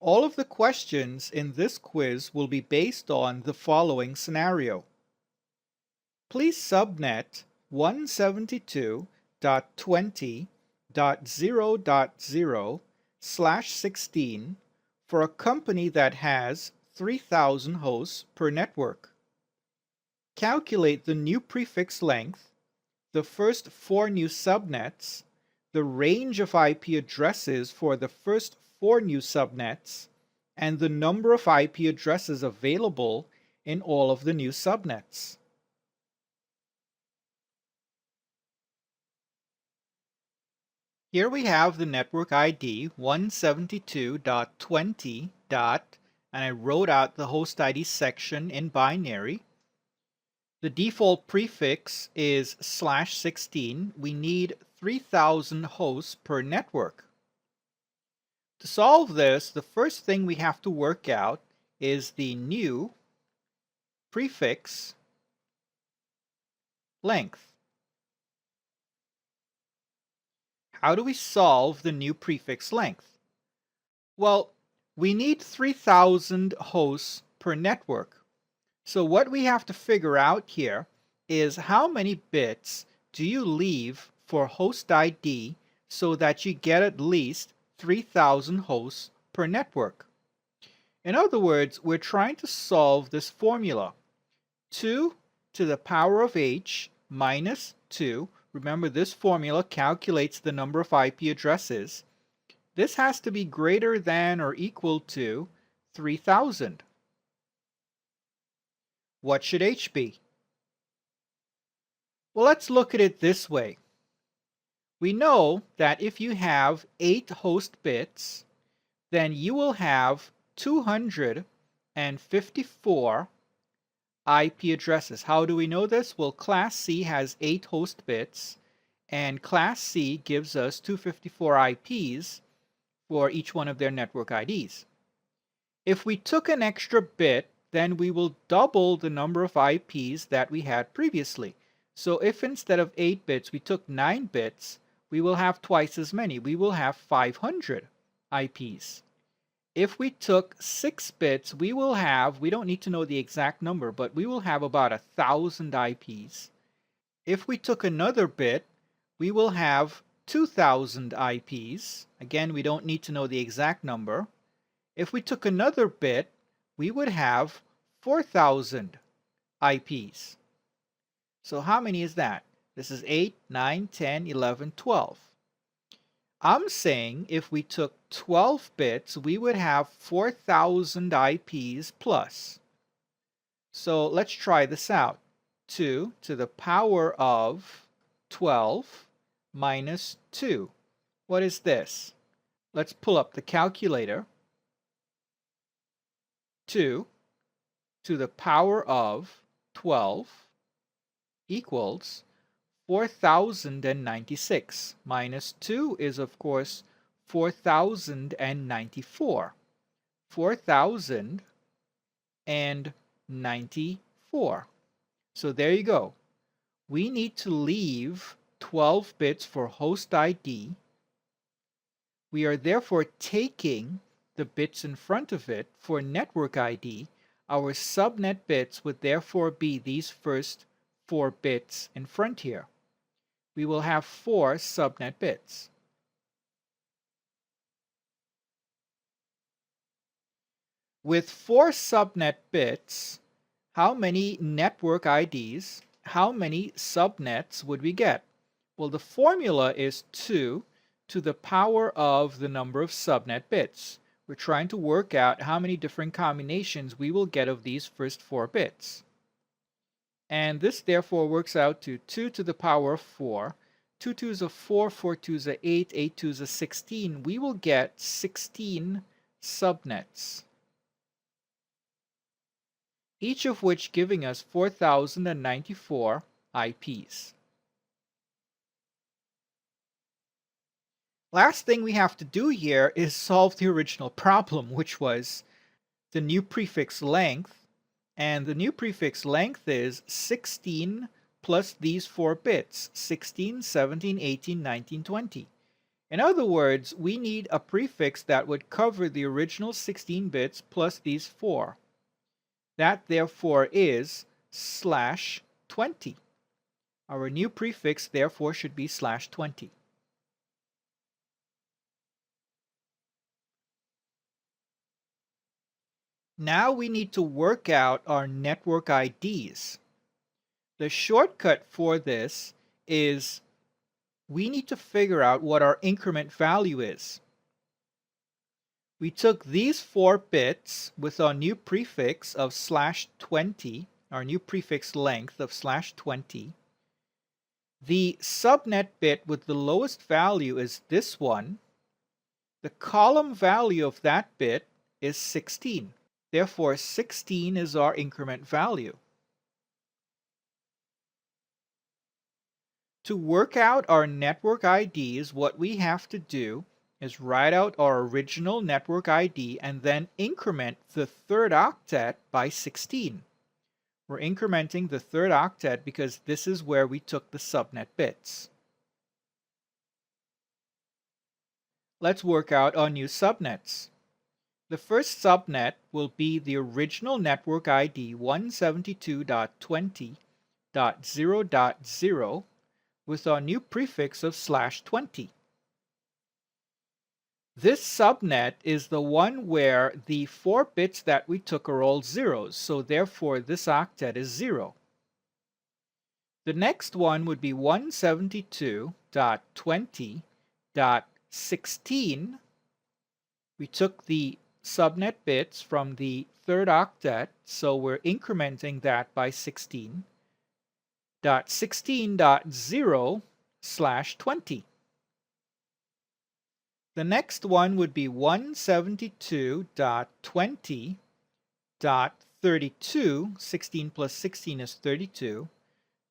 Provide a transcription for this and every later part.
All of the questions in this quiz will be based on the following scenario. Please subnet 172.20.0.0/16 for a company that has 3,000 hosts per network. Calculate the new prefix length, the first 4 new subnets, the range of IP addresses for the first 4 new subnets, and the number of IP addresses available in all of the new subnets. Here we have the network ID 172.20. And I wrote out the host ID section in binary. The default prefix is /16. We need 3,000 hosts per network. To solve this, the first thing we have to work out is the new prefix length. How do we solve the new prefix length? Well, we need 3,000 hosts per network. So what we have to figure out here is how many bits do you leave for host ID so that you get at least 3,000 hosts per network. In other words, we're trying to solve this formula. 2 to the power of h minus 2. Remember, this formula calculates the number of IP addresses. This has to be greater than or equal to 3,000. What should h be? Well, let's look at it this way. We know that if you have 8 host bits, then you will have 254 IP addresses. How do we know this? Well, Class C has 8 host bits, and Class C gives us 254 IPs for each one of their network IDs. If we took an extra bit, then we will double the number of IPs that we had previously. So if instead of 8 bits we took 9 bits, we will have twice as many. We will have 500 IPs. If we took 6 bits, we don't need to know the exact number, but we will have about 1,000 IPs. If we took another bit, we will have 2,000 IPs. Again, we don't need to know the exact number. If we took another bit, we would have 4,000 IPs. So how many is that? This is 8, 9, 10, 11, 12. I'm saying if we took 12 bits, we would have 4,000 IPs plus. So let's try this out. 2 to the power of 12 minus 2. What is this? Let's pull up the calculator. 2 to the power of 12 equals 4,096. Minus 2 is, of course, 4,094. 4,094. So there you go. We need to leave 12 bits for host ID. We are therefore taking the bits in front of it for network ID. Our subnet bits would therefore be these first 4 bits in front here. We will have 4 subnet bits. With 4 subnet bits, how many network IDs, how many subnets would we get? Well, the formula is 2 to the power of the number of subnet bits. We're trying to work out how many different combinations we will get of these first 4 bits. And this therefore works out to 2 to the power of 4. 2 2s are 4, 4 2s are 8, 8 2s are 16. We will get 16 subnets, each of which giving us 4,094 IPs. Last thing we have to do here is solve the original problem, which was the new prefix length. And the new prefix length is 16 plus these 4 bits, 16, 17, 18, 19, 20. In other words, we need a prefix that would cover the original 16 bits plus these 4. That therefore is /20. Our new prefix therefore should be /20. Now we need to work out our network IDs. The shortcut for this is we need to figure out what our increment value is. We took these 4 bits with our new prefix of /20, our new prefix length of /20. The subnet bit with the lowest value is this one. The column value of that bit is 16. Therefore, 16 is our increment value. To work out our network IDs, what we have to do is write out our original network ID and then increment the third octet by 16. We're incrementing the third octet because this is where we took the subnet bits. Let's work out our new subnets. The first subnet will be the original network ID 172.20.0.0 with our new prefix of /20. This subnet is the one where the 4 bits that we took are all zeros, so therefore this octet is 0. The next one would be 172.20.16. We took the subnet bits from the third octet, so we're incrementing that by 16. .16.0/20. The next one would be 172.20.32, 16 plus 16 is 32,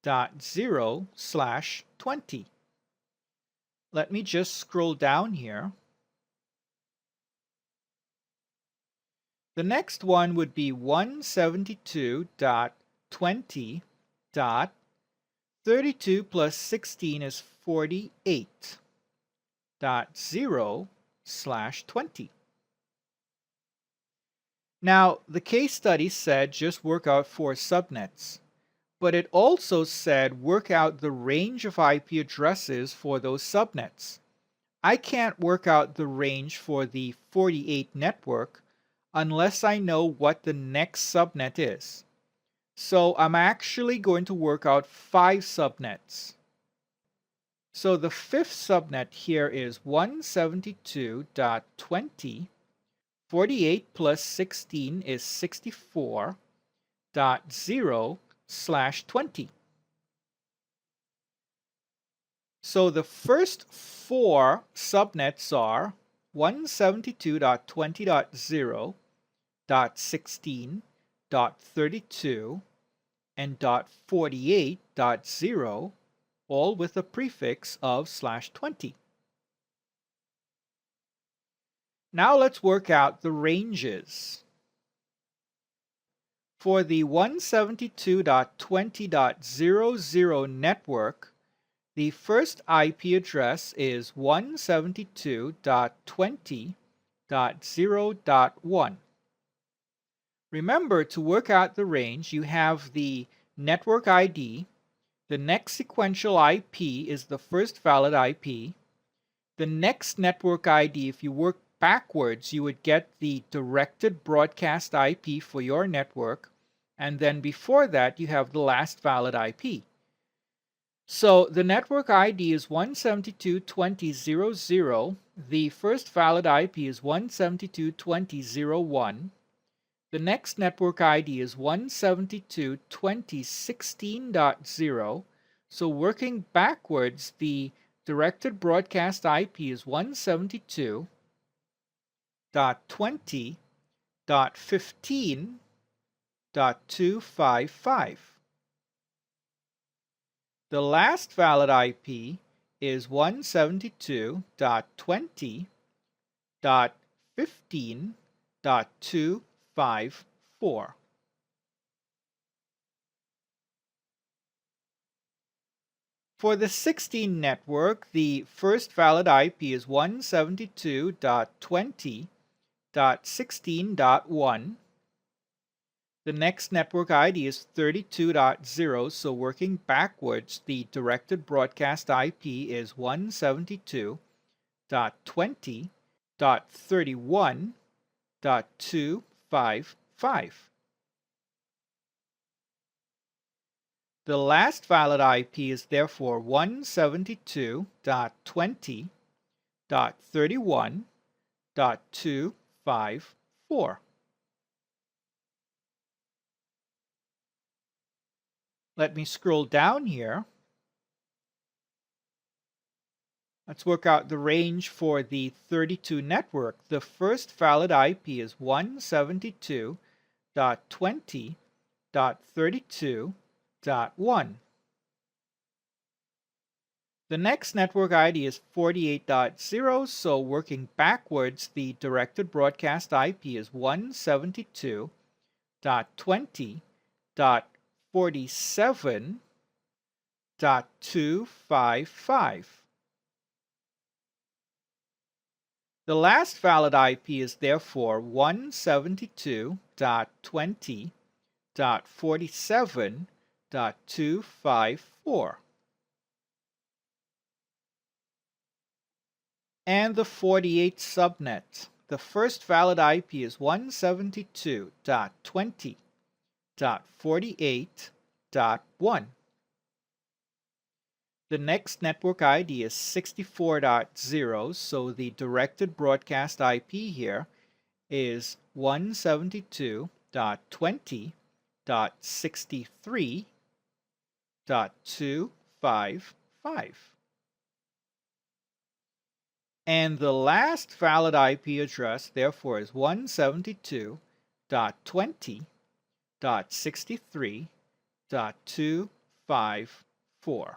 .0/20. Let me just scroll down here. The next one would be 172.20.32 plus 16 is 48. .0/20. Now, the case study said just work out 4 subnets, but it also said work out the range of IP addresses for those subnets. I can't work out the range for the 48 network unless I know what the next subnet is. So I'm actually going to work out 5 subnets. So the 5th subnet here is 172.20. 48 plus 16 is 64. .0/20. So the first 4 subnets are 172.20.0, .16, .32, and .48.0, all with a prefix of /20. Now let's work out the ranges. For the 172.20.00 network, the first IP address is 172.20.0.1. Remember, to work out the range, you have the network ID. The next sequential IP is the first valid IP. The next network ID, if you work backwards, you would get the directed broadcast IP for your network, and then before that you have the last valid IP. So the network ID is 172.20.0.0. The first valid IP is 172.20.0.1. The next network ID is 172.20.16.0. So working backwards, the directed broadcast IP is 172.20.15.255. The last valid IP is 172.20.15.254. For the 16 network, the first valid IP is 172.20.16.1. The next network ID is 32.0, so working backwards, the directed broadcast IP is 172.20.31.255. The last valid IP is therefore 172.20.31.254. Let me scroll down here. Let's work out the range for the 32 network. The first valid IP is 172.20.32.1. The next network ID is 48.0, so working backwards, the directed broadcast IP is 172.20.47.255. The last valid IP is therefore 172.20.47.254. And the 48 subnet. The first valid IP is 172.20.48.1. The next network ID is 64.0, so the directed broadcast IP here is 172.20.63.255. And the last valid IP address, therefore, is 172.20.63.254.